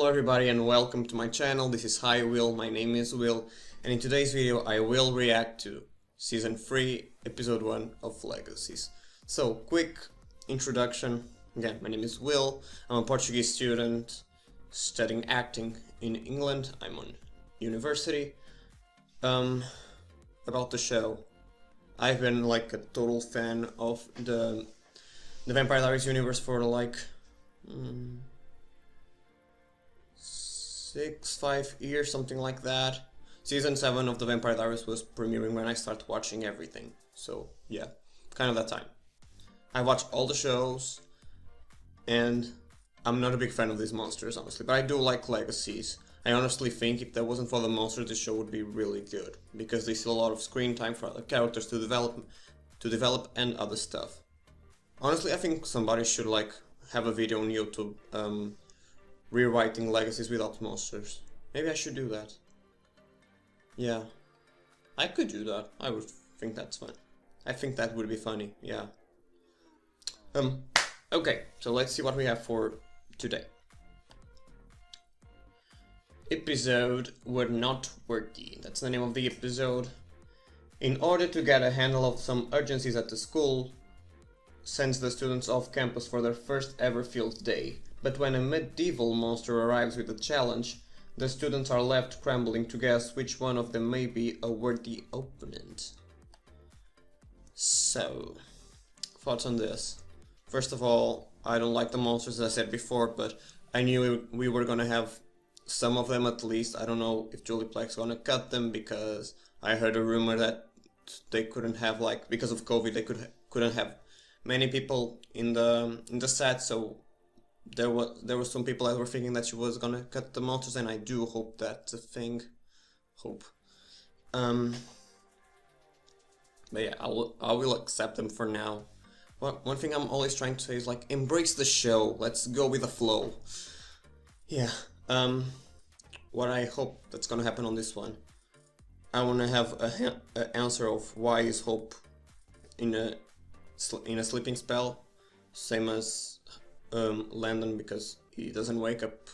Hello everybody and welcome to my channel. This is HiWill, my name is Will, and in today's video I will react to Season 3, Episode 1 of Legacies. So, quick introduction. Again, my name is Will, I'm a Portuguese student studying acting in England. I'm on university. About the show. I've been like a total fan of the Vampire Diaries universe for like 5 years, something like that. Season 7 of the Vampire Diaries was premiering when I started watching everything. So yeah, kind of that time. I watched all the shows, and I'm not a big fan of these monsters, honestly, but I do like Legacies. I honestly think if that wasn't for the monsters, this show would be really good, because they see a lot of screen time for other characters to develop and other stuff. Honestly, I think somebody should like have a video on YouTube rewriting Legacies without monsters. Maybe I should do that. Yeah, I could do that. I would think that's fun. I think that would be funny, yeah. Okay, so let's see what we have for today. Episode "We're Not Worthy." That's the name of the episode. In order to get a handle of some urgencies at the school, sends the students off campus for their first ever field day. But when a medieval monster arrives with a challenge, the students are left scrambling to guess which one of them may be a worthy opponent. So, thoughts on this? First of all, I don't like the monsters, as I said before, but I knew we were gonna have some of them at least. I don't know if Julie Plex's gonna cut them, because I heard a rumor that they couldn't have, like, because of COVID, they couldn't have many people in the set, so there were some people that were thinking that she was gonna cut the monsters, and I do hope that's a thing. Hope. But yeah, I will accept them for now. One thing I'm always trying to say is like, embrace the show. Let's go with the flow. Yeah. What I hope that's gonna happen on this one, I wanna have an answer of why is Hope in a sleeping spell, same as Landon, because he doesn't wake up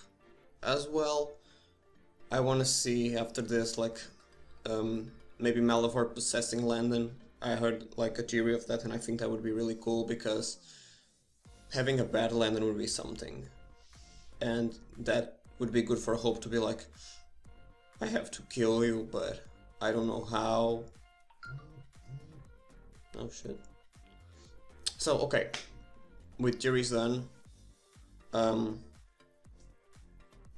as well. I wanna see after this like maybe Malivore possessing Landon. I heard like a theory of that, and I think that would be really cool, because having a bad Landon would be something, and that would be good for Hope to be like, I have to kill you, but I don't know how. Oh shit. So okay, with theories done, I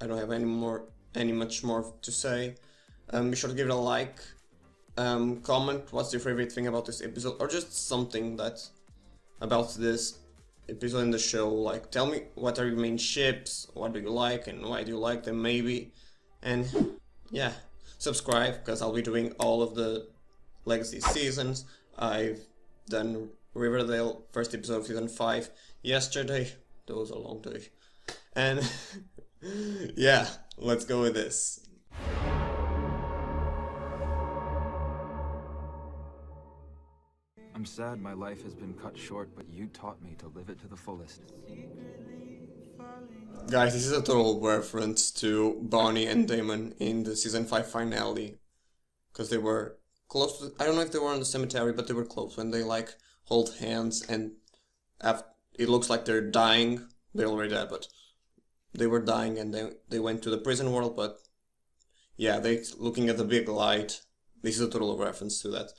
don't have much more to say. Be sure to give it a like. Comment what's your favorite thing about this episode, or just something that about this episode in the show. Like, tell me what are your main ships, what do you like and why do you like them, maybe. And yeah, subscribe, because I'll be doing all of the Legacy seasons. I've done Riverdale first episode of season 5 yesterday. That was a long day. And yeah, let's go with this. I'm sad my life has been cut short, but you taught me to live it to the fullest. Guys, this is a total reference to Bonnie and Damon in the season 5 finale, because they were close to, I don't know if they were in the cemetery, but they were close when they like hold hands, and it looks like they're dying. They're already dead, but they were dying, and they went to the prison world. But yeah, they looking at the big light. This is a total reference to that.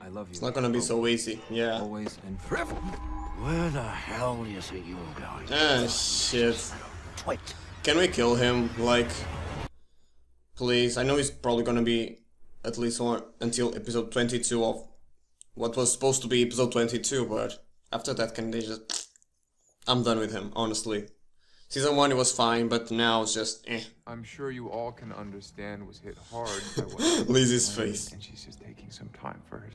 I love you. It's not gonna be so easy, yeah. Always and forever. Where the hell do you think you were going? Ah, shit. Wait. Can we kill him? Like, please. I know he's probably gonna be at least until episode 22 of what was supposed to be episode 22, but after that, can they just... I'm done with him, honestly. Season 1 it was fine, but now it's just eh. I'm sure you all can understand was hit hard by what Lizzie's face. and she's just taking some time for her.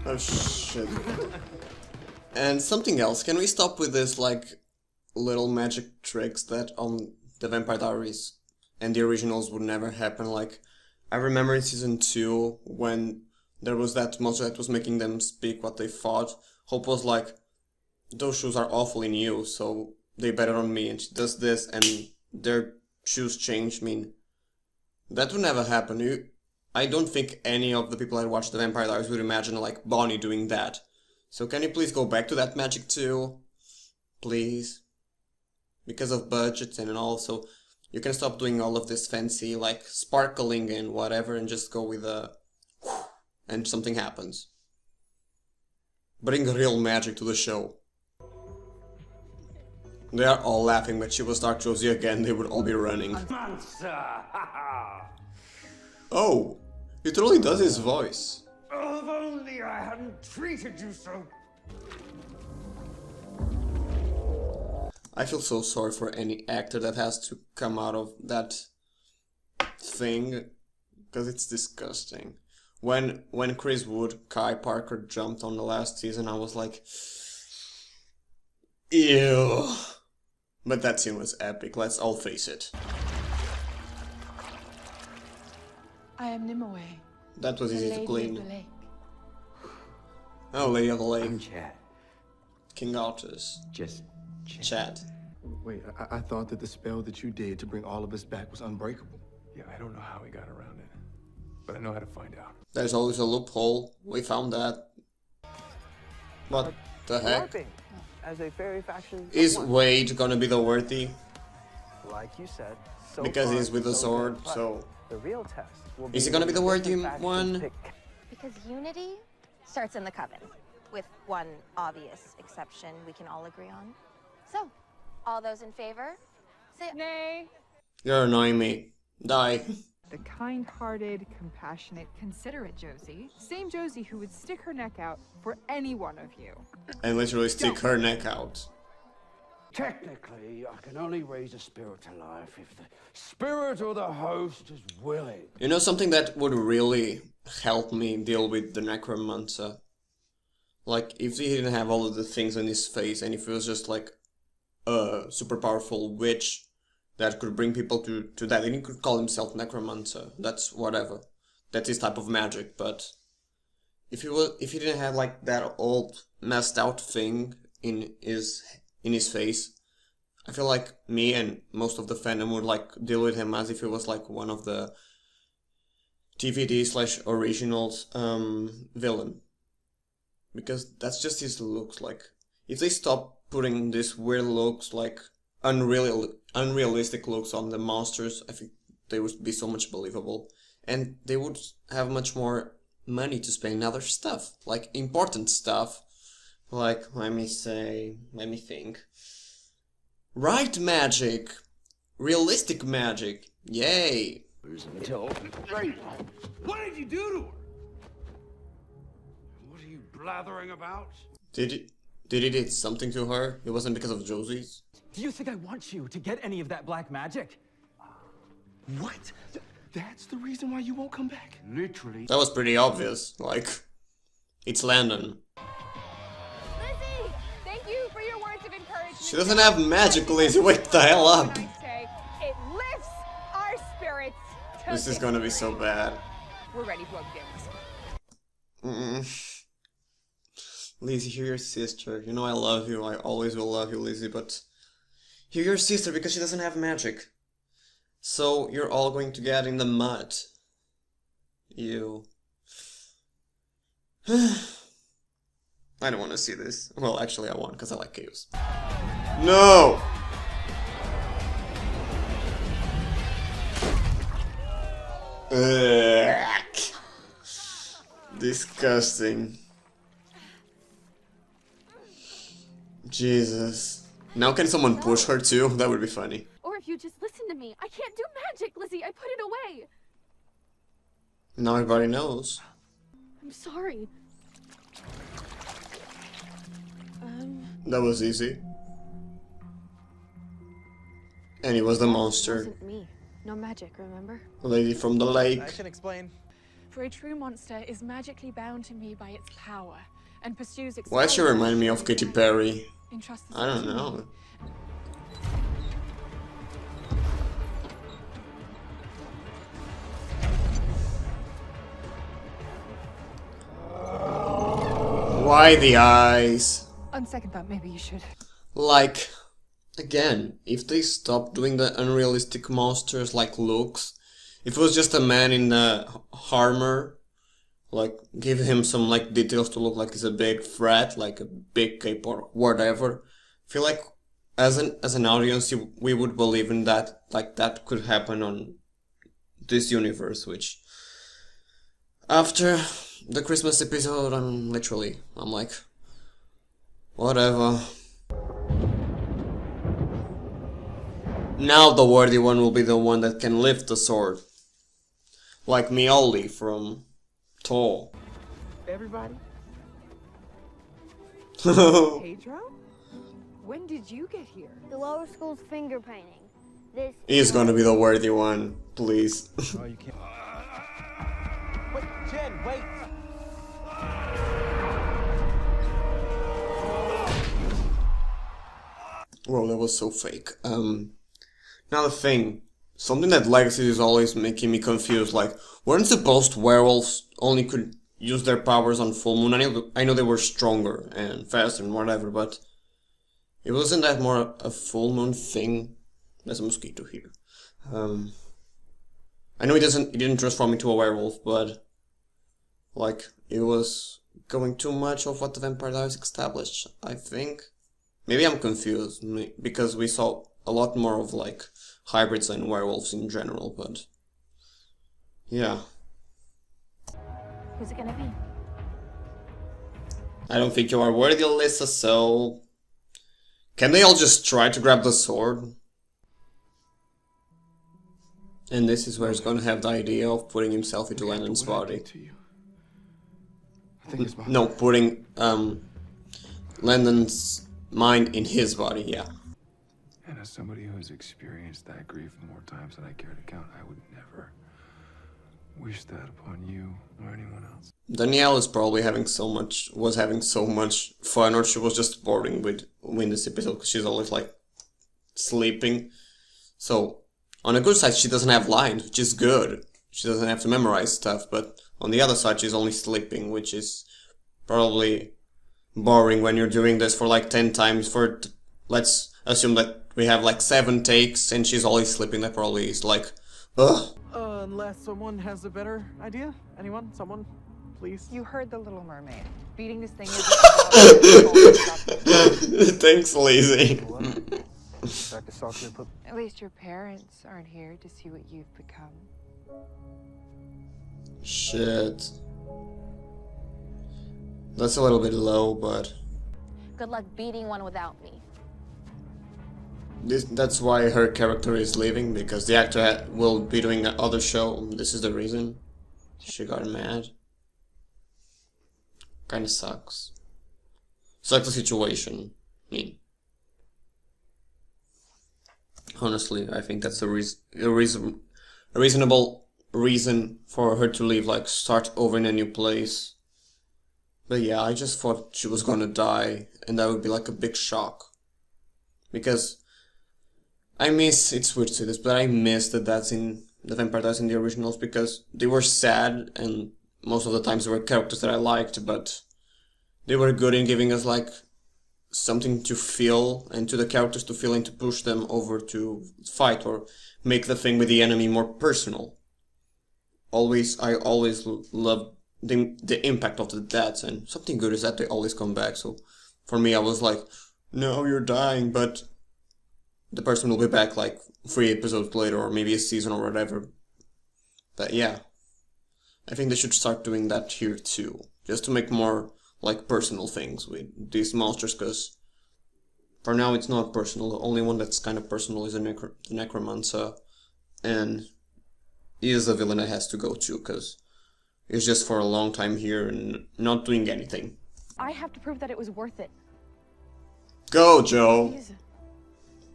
Oh shit. And something else, can we stop with this like little magic tricks that on the Vampire Diaries and the originals would never happen? Like, I remember in season 2 when there was that monster that was making them speak what they thought. Hope was like, those shoes are awfully new, so they bet on me, and she does this, and their shoes change. I mean, that would never happen. I don't think any of the people that watch The Vampire Diaries would imagine, like, Bonnie doing that. So can you please go back to that magic too? Please? Because of budgets and also, you can stop doing all of this fancy, like, sparkling and whatever, and just go with a... and something happens. Bring real magic to the show. They are all laughing, but she will start Josie again, they would all be running. Oh, it really does his voice. Oh, if only I hadn't treated you so. I feel so sorry for any actor that has to come out of that thing, because it's disgusting. When Chris Wood, Kai Parker jumped on the last season, I was like, ew. But that scene was epic, let's all face it. I am Nimue. That was easy to Lady clean. of the Lake. Oh, Lady of the I'm Lake. Chad. King Artus. Just Chad. Wait, I thought that the spell that you did to bring all of us back was unbreakable. Yeah, I don't know how he got around it, but I know how to find out. There's always a loophole. We found that. What the heck? LARPing as a fairy faction. of Is one. Wade gonna be the worthy? Like you said, so Because far, he's with the so sword, good. But so... the real test will Is he gonna be the when worthy different factions one? pick Because unity starts in the coven, with one obvious exception we can all agree on. So, all those in favor, say Nay. You're annoying me. Die. The kind-hearted, compassionate, considerate Josie. Same Josie who would stick her neck out for any one of you. And literally stick her neck out. Technically, I can only raise a spirit to life if the spirit or the host is willing. You know something that would really help me deal with the Necromancer? Like, if he didn't have all of the things on his face, and if he was just like a super powerful witch that could bring people to that, and he could call himself Necromancer, that's whatever. That's his type of magic, but if he didn't have like that old messed out thing in his face, I feel like me and most of the fandom would like deal with him as if he was like one of the TVD/originals villain. Because that's just his looks. Like, if they stop putting this weird looks, like unrealistic looks on the monsters, I think they would be so much believable. And they would have much more money to spend on other stuff, like important stuff. Like, let me think. Right magic! Realistic magic! Yay! Until... Hey, what did you do to her? What are you blathering about? Did he did something to her? It wasn't because of Josie's? Do you think I want you to get any of that black magic? What? That's the reason why you won't come back? Literally. That was pretty obvious. Like, it's Landon. Lizzie, thank you for your words of encouragement. She doesn't have magic, Lizzie. Wake the hell up. It lifts our spirits. This is gonna be so bad. We're ready for what begins. Lizzie, you're your sister. You know I love you. I always will love you, Lizzie, but you're your sister because she doesn't have magic. So you're all going to get in the mud. You. I don't want to see this. Well, actually I want, because I like chaos. No! Ugh. Disgusting. Jesus. Now can someone push her too? That would be funny. Or if you just listen to me. I can't do magic, Lizzie. I put it away. Now everybody knows. I'm sorry. That was easy. And he was the It monster. wasn't me. No magic, remember? Lady from the lake. I can explain. For a true monster is magically bound to me by its power and pursues Why does she remind me of Katy Perry? Entrust I don't know. Why the eyes? On second thought, maybe you should. Like, again, if they stop doing the unrealistic monsters like looks, if it was just a man in the armor, like give him some like details to look like he's a big threat, like a big cape or whatever, I feel like as an audience we would believe in that, like that could happen on this universe, which after the Christmas episode I'm like, whatever. Now the worthy one will be the one that can lift the sword. Like Mioli from Thor. Everybody? Pedro? When did you get here? The lower school's finger painting. This He's gonna be the worthy one, please. Oh, you can't. Wait, Jen, wait! Whoa, that was so fake. Now the thing, something that Legacies is always making me confused, like, weren't supposed werewolves only could use their powers on full moon? I know they were stronger and faster and whatever, but it wasn't that more a full moon thing? There's a mosquito here. I know it didn't transform into a werewolf, but like it was going too much of what the Vampire Diaries established, I think. Maybe I'm confused because we saw a lot more of like hybrids and werewolves in general, but yeah. Who's it gonna be? I don't think you are worthy, Alyssa, so can they all just try to grab the sword? And this is where he's gonna have the idea of putting himself into Landon's body. No, putting Landon's mind in his body, yeah. And as somebody who has experienced that grief more times than I care to count, I would never wish that upon you or anyone else. Danielle is probably was having so much fun, or she was just boring with this episode because she's always like sleeping. So on a good side, she doesn't have lines, which is good. She doesn't have to memorize stuff, but on the other side, she's only sleeping, which is probably boring when you're doing this for like 10 times. Let's assume that we have like 7 takes and she's always sleeping. That probably is like, ugh. Unless someone has a better idea? Anyone? Someone? Please? You heard the Little Mermaid. Beating this thing is Thanks, Lazy. At least your parents aren't here to see what you've become. Shit. That's a little bit low, but Good luck beating one without me. that's why her character is leaving, because the actor will be doing another show. This is the reason she got mad. Kinda sucks. Sucks the situation. I mean, honestly, I think that's a reasonable reason for her to leave, like start over in a new place. But yeah, I just thought she was gonna die, and that would be like a big shock. Because it's weird to say this, but I miss the dads in the Vampire Diaries in the originals, because they were sad, and most of the times they were characters that I liked, but they were good in giving us like something to feel, and to the characters to feel, and to push them over to fight or make the thing with the enemy more personal. I always loved the impact of the dads, and something good is that they always come back. So for me, I was like, no, you're dying, but the person will be back like 3 episodes later, or maybe a season or whatever. But yeah, I think they should start doing that here too, just to make more like personal things with these monsters, because for now it's not personal. The only one that's kind of personal is the Necromancer, and he is a villain that has to go too, because he's just for a long time here and not doing anything. I have to prove that it was worth it. Go, Joe! Please.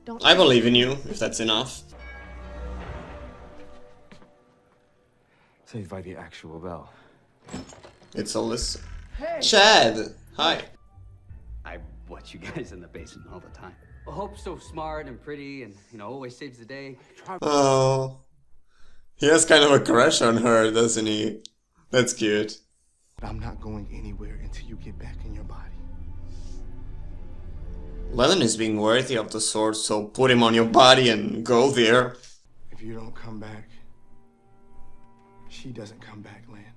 Don't I believe in you, if that's enough. Saved by the actual bell. It's Alyssa. Hey! Chad! Hi. I watch you guys in the basement all the time. Well, Hope's so smart and pretty and, always saves the day. Oh. He has kind of a crush on her, doesn't he? That's cute. I'm not going anywhere until you get back in your body. Lennon is being worthy of the sword, so put him on your body and go there. If you don't come back, she doesn't come back, Lan.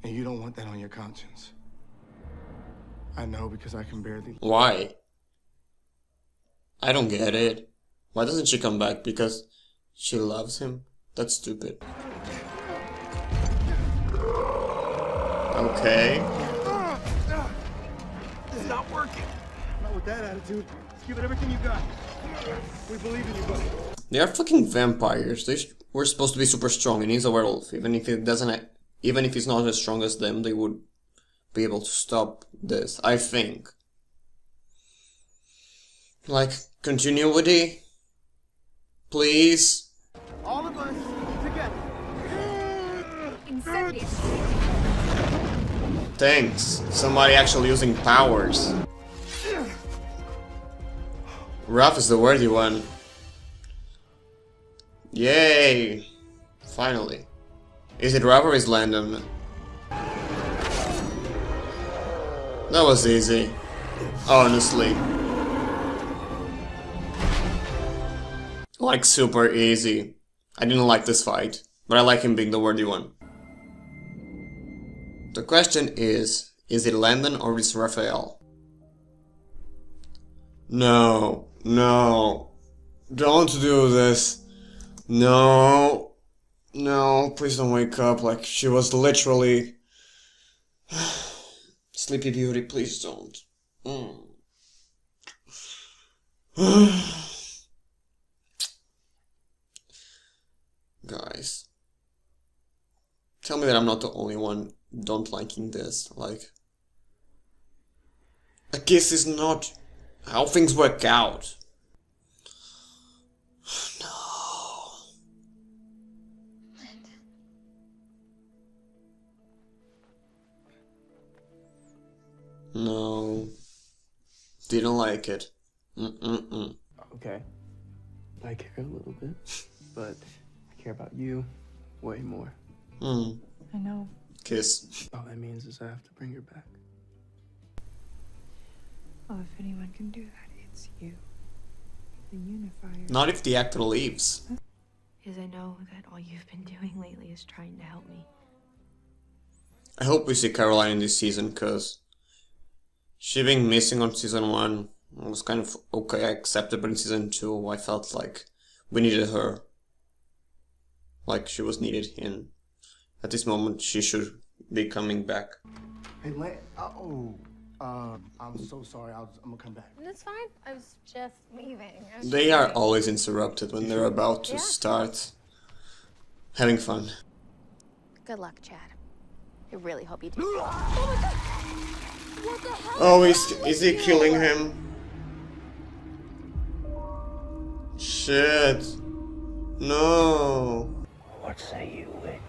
And you don't want that on your conscience. I know because I can barely... Why? I don't get it. Why doesn't she come back? Because she loves him? That's stupid. Okay. It's not working. Not with that attitude. Let's give it everything you got. We believe in you, buddy. They are fucking vampires. They were supposed to be super strong, and he's a werewolf. Even if he's not as strong as them, they would be able to stop this, I think. Like, continuity? Please? All of us together. Incendiary. Thanks. Somebody actually using powers. Ruff is the worthy one. Yay! Finally. Is it Ruff or is Landon? That was easy. Honestly. Like, super easy. I didn't like this fight, but I like him being the worthy one. The question is it Landon or is Raphael? No, no, don't do this. No, no, please don't wake up. Like, she was literally... Sleepy Beauty, please don't. Guys, tell me that I'm not the only one don't liking this. Like, a kiss is not how things work out. No, didn't like it. Okay, I care a little bit, but I care about you way more. I know. Kiss. All that means is I have to bring her back. Well, if anyone can do that, it's you. The unifier. Not if the actor leaves. Because I know that all you've been doing lately is trying to help me. I hope we see Caroline in this season, cause she being missing on season 1 was kind of okay, I accepted, but in season 2 I felt like we needed her. Like she was needed in. At this moment she should be coming back. Hey, Lan. I'm so sorry. I'm gonna come back. That's fine. I was just leaving. They are always interrupted when they're about to start having fun. Good luck, Chad. I really hope you do. What the hell? Oh, is he killing him? Shit. No. What say you, witch?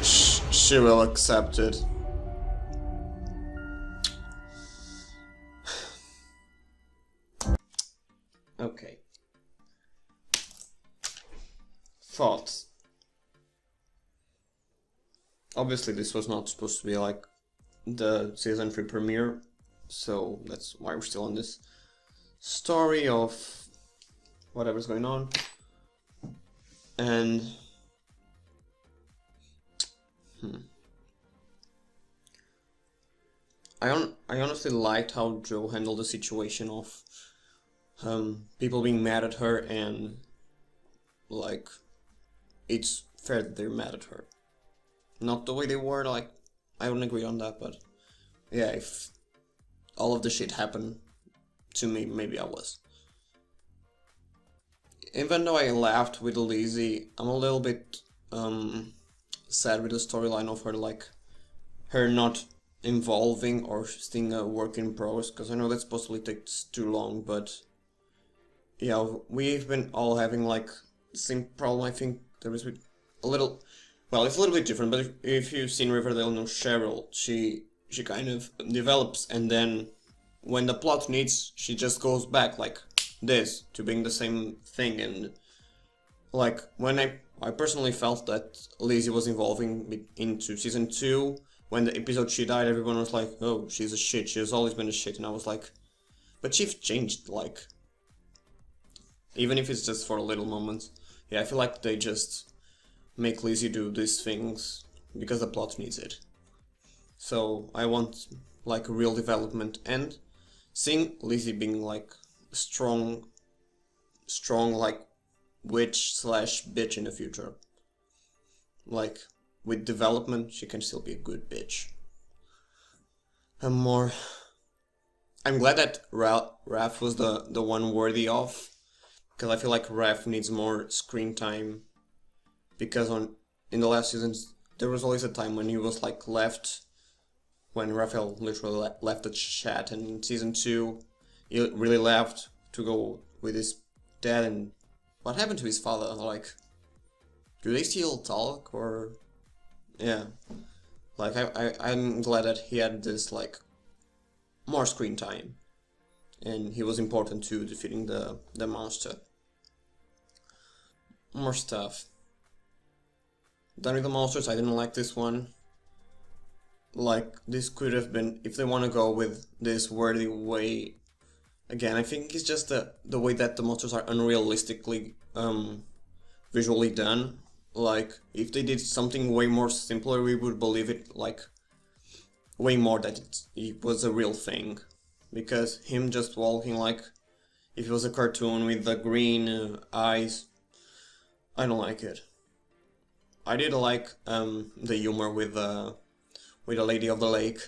She will accept it. Okay. Thoughts. Obviously this was not supposed to be like the season 3 premiere, so that's why we're still on this story of whatever's going on. And I honestly liked how Joe handled the situation of people being mad at her, and like it's fair that they're mad at her. Not the way they were, like I wouldn't agree on that, but yeah, if all of the shit happened to me, maybe I was. Even though I laughed with Lizzie, I'm a little bit sad with the storyline of her, like her not involving or staying a work in progress, because I know that possibly takes too long, but yeah, we've been all having like the same problem. I think there is with a little, well, it's a little bit different, but if you've seen Riverdale, know Cheryl, she kind of develops, and then when the plot needs, she just goes back like this to being the same thing. And like when I personally felt that Lizzie was evolving into season 2, when the episode she died, everyone was like, oh, she's a shit, she has always been a shit, and I was like, but she's changed, like, even if it's just for a little moment. Yeah, I feel like they just make Lizzie do these things because the plot needs it. So I want like a real development, and seeing Lizzie being like strong like witch slash bitch in the future. Like with development, she can still be a good bitch. I'm glad that Raph was the one worthy of, because I feel like Raph needs more screen time, because in the last seasons there was always a time when he was like left, when Raphael literally left the chat, and in season 2 he really left to go with his dad. And what happened to his father? Like, do they still talk? Or yeah, like I'm glad that he had this like more screen time, and he was important to defeating the monster. More stuff. Done with the monsters. I didn't like this one. Like, this could have been, if they want to go with this worthy way, again, I think it's just the way that the monsters are unrealistically visually done. Like, if they did something way more simpler, we would believe it, like, way more that it was a real thing. Because him just walking like if it was a cartoon with the green eyes, I don't like it. I did like the humor with the Lady of the Lake,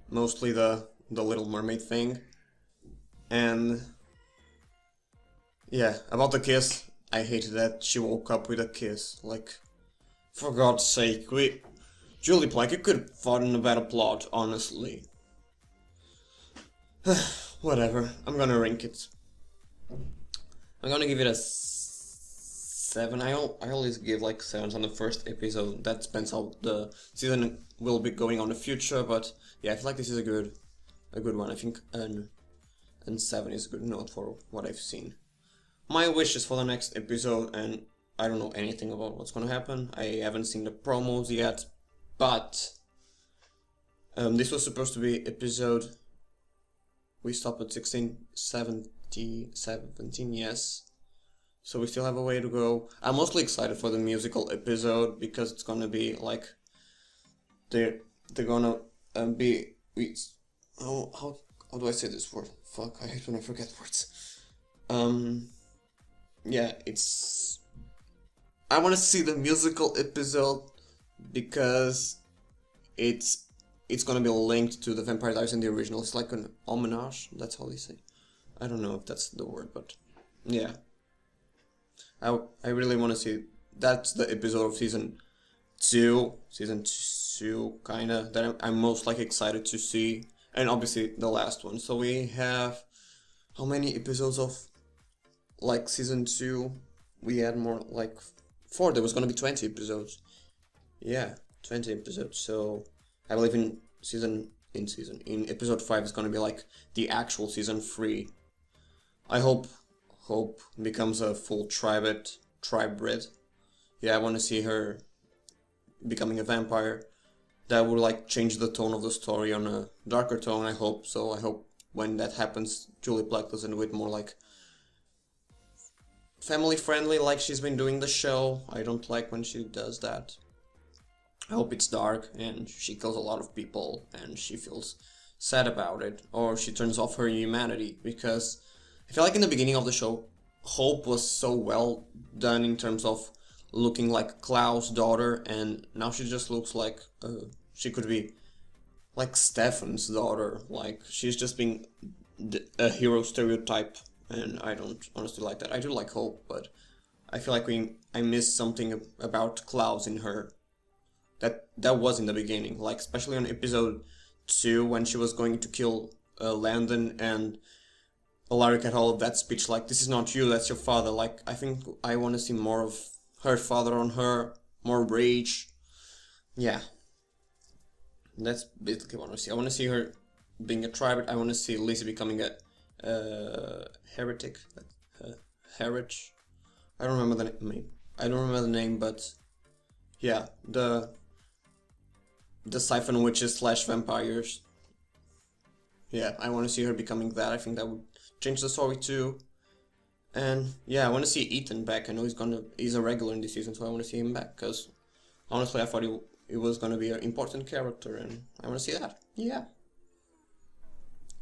mostly the Little Mermaid thing, and yeah, about the kiss, I hated that she woke up with a kiss. Like, for God's sake, Julie Plec could have fought in a better plot, honestly. Whatever, I'm gonna rank it. I'm gonna give it a 7. I always give like 7s on the first episode. That depends how the season will be going on in the future, but yeah, I feel like this is a good one. I think and 7 is a good note for what I've seen. My wishes for the next episode, and I don't know anything about what's gonna happen. I haven't seen the promos yet, but this was supposed to be episode. We stopped at 16, 17, yes. So we still have a way to go. I'm mostly excited for the musical episode because it's gonna be like they're gonna be. How do I say this word? Fuck, I hate when I forget words. Yeah, it's. I want to see the musical episode because it's gonna be linked to the Vampire Diaries in the original. It's like an homage. That's how they say. I don't know if that's the word, but yeah. I really want to see. That's the episode of season 2, kinda, that I'm most like excited to see, and obviously the last one. So we have how many episodes of like season 2? We had more like 4. There was gonna be 20 episodes. Yeah, 20 episodes. So I believe in episode 5 is gonna be like the actual season 3. I hope becomes a full tribe bred. Yeah, I want to see her becoming a vampire. That would like change the tone of the story on a darker tone. I hope so. I hope when that happens, Julie Plec doesn't do it more like family friendly, like she's been doing the show. I don't like when she does that. I hope it's dark and she kills a lot of people and she feels sad about it, or she turns off her humanity, because I feel like in the beginning of the show, Hope was so well done in terms of looking like Klaus' daughter, and now she just looks like she could be like Stefan's daughter. Like, she's just being a hero stereotype, and I don't honestly like that. I do like Hope, but I feel like I missed something about Klaus in her that was in the beginning, like especially on episode 2 when she was going to kill Landon, and Alaric had all of that speech like, this is not you, that's your father. Like, I think I want to see more of her father on her, more rage. Yeah. That's basically what I want to see. I want to see her being a tribe. I want to see Lizzie becoming a heretic. Heritage. I don't remember the name. I don't remember the name, but yeah, the Siphon Witches / vampires. Yeah, I want to see her becoming that. I think that would change the story too. And yeah, I want to see Ethan back. I know he's a regular in this season, so I want to see him back, because honestly I thought he was gonna be an important character, and I want to see that. Yeah.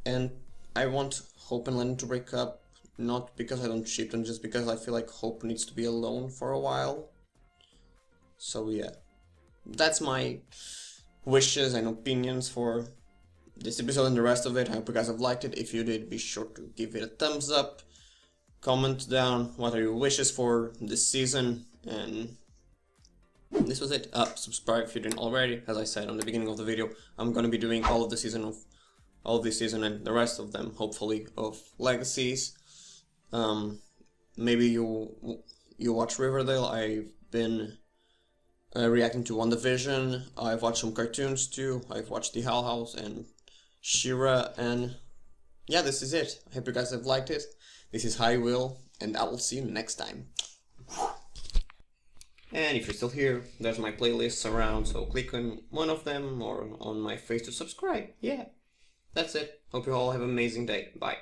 And I want Hope and Lennon to break up, not because I don't ship them, just because I feel like Hope needs to be alone for a while. So yeah, that's my wishes and opinions for this episode and the rest of it. I hope you guys have liked it. If you did, be sure to give it a thumbs up. Comment down what are your wishes for this season, and this was it. Subscribe if you didn't already. As I said on the beginning of the video, I'm gonna be doing all of this season and the rest of them, hopefully, of Legacies. Maybe you watch Riverdale. I've been reacting to WandaVision. I've watched some cartoons too. I've watched The Hell House and She-Ra, and yeah, this is it. I hope you guys have liked it. This is HiWill, and I will see you next time. And if you're still here, there's my playlists around, so click on one of them or on my face to subscribe. Yeah, that's it. Hope you all have an amazing day. Bye.